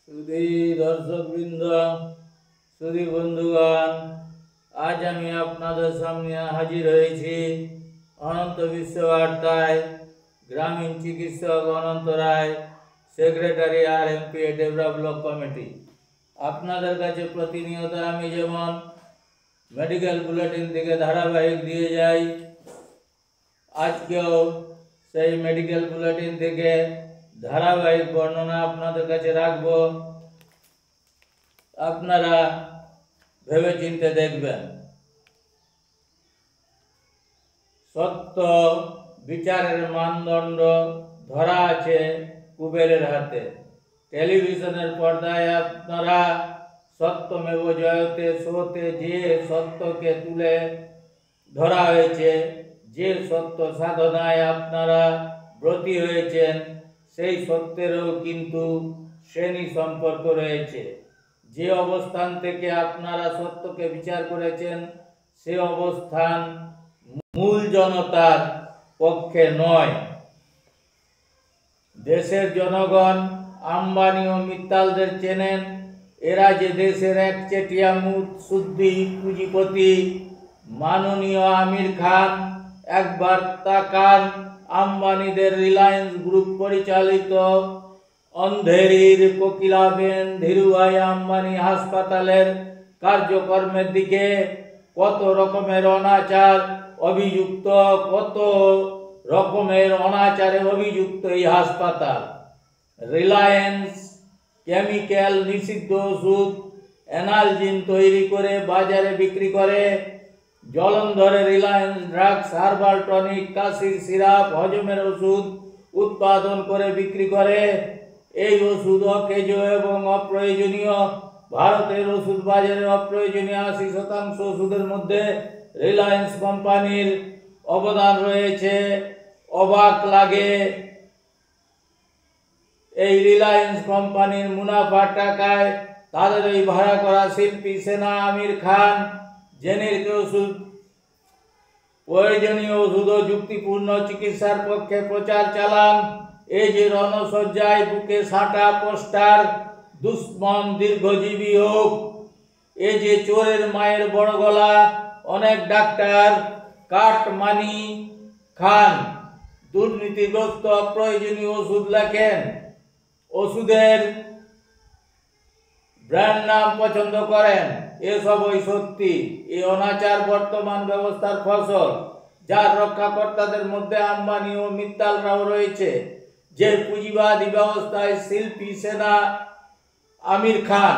সুধী দর্শকবৃন্দ, সুধী বন্ধুগণ, আজ আমি আপনাদের সামনে হাজির হয়েছি অনন্ত বিশ্ব বার্তায়। গ্রামীণ চিকিৎসক Ananta Roy, secretary RMPA develop block committee. আপনাদের কাছে প্রতিনিয়ত আমি যেমন মেডিকেল বুলেটিন থেকে ধারাবাহিক দিয়ে যাই, আজকেও সেই মেডিকেল বুলেটিন থেকে ধারাবাহিক বর্ণনা আপনাদের কাছে রাখব। আপনারা ভেবে চিন্তে দেখবেন। সত্য বিচারের মানদণ্ড ধরা আছে কুবেরের হাতে। টেলিভিশনের পর্দায় আপনারা সত্যমেব জয়তে শোতে যে সত্যকে তুলে ধরা হয়েছে, যে সত্য সাধনায় আপনারা ব্রতী হয়েছেন, সেই সত্যেরও কিন্তু শ্রেণী সম্পর্ক রয়েছে। যে অবস্থান থেকে আপনারা সত্যকে বিচার করেছেন, সে অবস্থান মূল জনতার পক্ষে নয়। দেশের জনগণ আম্বানি ও মিত্তালদের চেনেন। এরা যে দেশের একচেটিয়া শুদ্ধি পুঁজিপতি মাননীয় আমির খান। একবার তাকান আম্বানিদের রিলায়েন্স গ্রুপ পরিচালিত অন্ধেরির কোকিলাবেন ধীরুভাই আম্বানি হাসপাতালের কার্যক্রমের দিকে। কত রকমের অনাচার অভিযুক্ত, কত রকমের অনাচারে অভিযুক্ত এই হাসপাতাল। রিলায়েন্স কেমিক্যাল নিষিদ্ধ ওষুধ অ্যানালজিন তৈরি করে বাজারে বিক্রি করে। জলন্ধরে রিলায়েন্স ড্রাগস হার্বাল টনিক, কাশির সিরাপ, হজমের ওষুধ উৎপাদন করে বিক্রি করে। এই ওষুধ অকেজ এবং অপ্রয়োজনীয়। ভারতের ওষুধ বাজারে অপ্রয়োজনীয় 80% ওষুধের মধ্যে রিলায়েন্স কোম্পানির অবদান রয়েছে। অবাক লাগে এই রিলায়েন্স কোম্পানির মুনাফার টাকায় তাদের ওই ভাড়া করা শিল্পী সেনা আমির খান জেনেরিক ওষুধ, প্রয়োজনীয় ওষুধ ও যুক্তিপূর্ণ চিকিৎসার পক্ষে প্রচার চালান। এই যে রণসজ্জায় বুকে সাঁটা পোস্টার, দুশ্মন দীর্ঘজীবী হোক। এই যে চোরের মায়ের বড় গলা, অনেক ডাক্তার কাটমানি খান, দুর্নীতিগ্রস্ত অপ্রয়োজনীয় ওষুধ লেখেন, ওষুধের ব্র্যান্ড নাম পছন্দ করেন। এসবই সত্যি। এই অনাচার বর্তমান ব্যবস্থার ফসল, যার রক্ষাকর্তাদের মধ্যে আম্বানি ও মিত্তালরাও রয়েছে। যে পুঁজিবাদী ব্যবস্থায় শিল্পী সেনা আমির খান।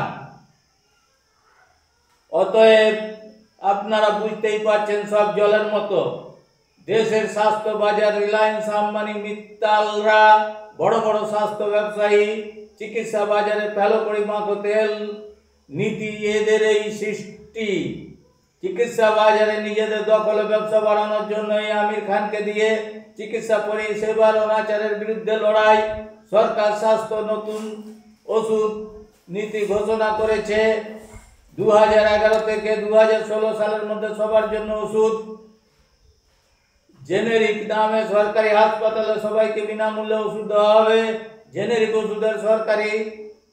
অতএব আপনারা বুঝতেই পারছেন, সব জলের মতো। দেশের স্বাস্থ্য বাজার রিলায়েন্স আম্বানি মিত্তালরা বড় বড় স্বাস্থ্য ব্যবসায়ী। চিকিৎসা বাজারে ফেলো পরিমাপ তেল নীতি এদের এই সৃষ্টি। চিকিৎসা বাজারে নিজেদের দখলে ব্যবসা বাড়ানোর জন্য এই আমির খানকে দিয়ে চিকিৎসা পরিষেবার অনাচারের বিরুদ্ধে লড়াই। সরকার স্বাস্থ্য নতুন ওষুধ নীতি ঘোষণা করেছে। 2011 থেকে 2016 সালের মধ্যে সবার জন্য ওষুধ জেনেরিক দামে সরকারি হাসপাতালে সবাইকে বিনামূল্যে ওষুধ দেওয়া হবে। জেনেরিক ওষুধের সরকারি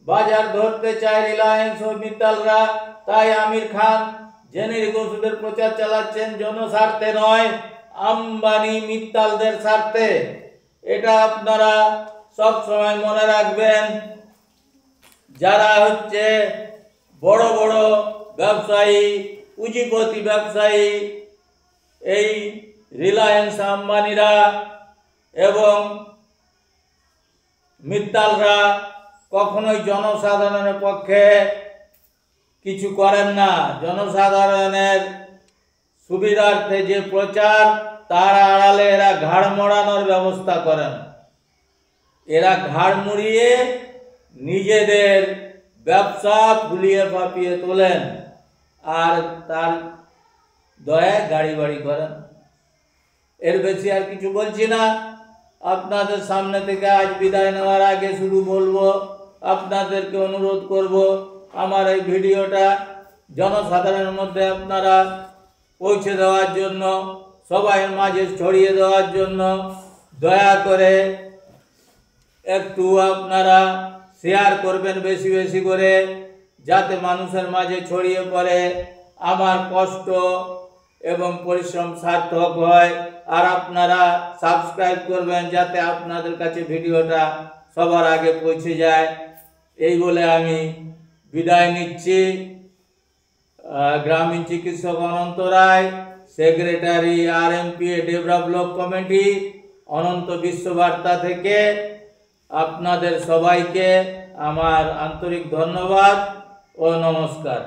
বাজার ধরতে চায় রিলায়েন্স ও মিত্তালরা। তাই আমির খান জেনেরিক ওষুধের প্রচার চালাচ্ছেন জনস্বার্থে নয়, আম্বানি মিত্তালদের স্বার্থে। এটা আপনারা সব সময় মনে রাখবেন। যারা হচ্ছে বড় বড় ব্যবসায়ী, পুঁজিপতি ব্যবসায়ী, এই রিলায়েন্স আম্বানিরা এবং মিত্তালরা কখনোই জনসাধারণের পক্ষে কিছু করেন না। জনসাধারণের সুবিধার্থে যে প্রচার, তার আড়ালে এরা ঘাড় মোড়ানোর ব্যবস্থা করেন। এরা ঘাড় মুড়িয়ে নিজেদের ব্যবসা ফুলিয়ে ফাঁপিয়ে তোলেন আর তার দয়ায় গাড়ি বাড়ি করেন। এর বেশি আর কিছু বলছি না। আপনাদের সামনে থেকে আজ বিদায় নেওয়ার আগে শুধু বলবো, আপনাদেরকে অনুরোধ করব, আমার এই ভিডিওটা জনসাধারণের মধ্যে আপনারা পৌঁছে দেওয়ার জন্য, সবাই মাঝে ছড়িয়ে দেওয়ার জন্য দয়া করে একটু আপনারা শেয়ার করবেন বেশি বেশি করে, যাতে মানুষের মাঝে ছড়িয়ে পড়ে, আমার কষ্ট এবং পরিশ্রম সার্থক হয়। আর আপনারা সাবস্ক্রাইব করবেন যাতে আপনাদের কাছে ভিডিওটা সবার আগে পৌঁছে যায়। এই বলে আমি বিদায় নিচ্ছি। গ্রামীণ চিকিৎসক Ananta Roy, secretary RMPA develop block committee, Ananta Bishwabarta থেকে আপনাদের সবাইকে আমার আন্তরিক ধন্যবাদ ও নমস্কার।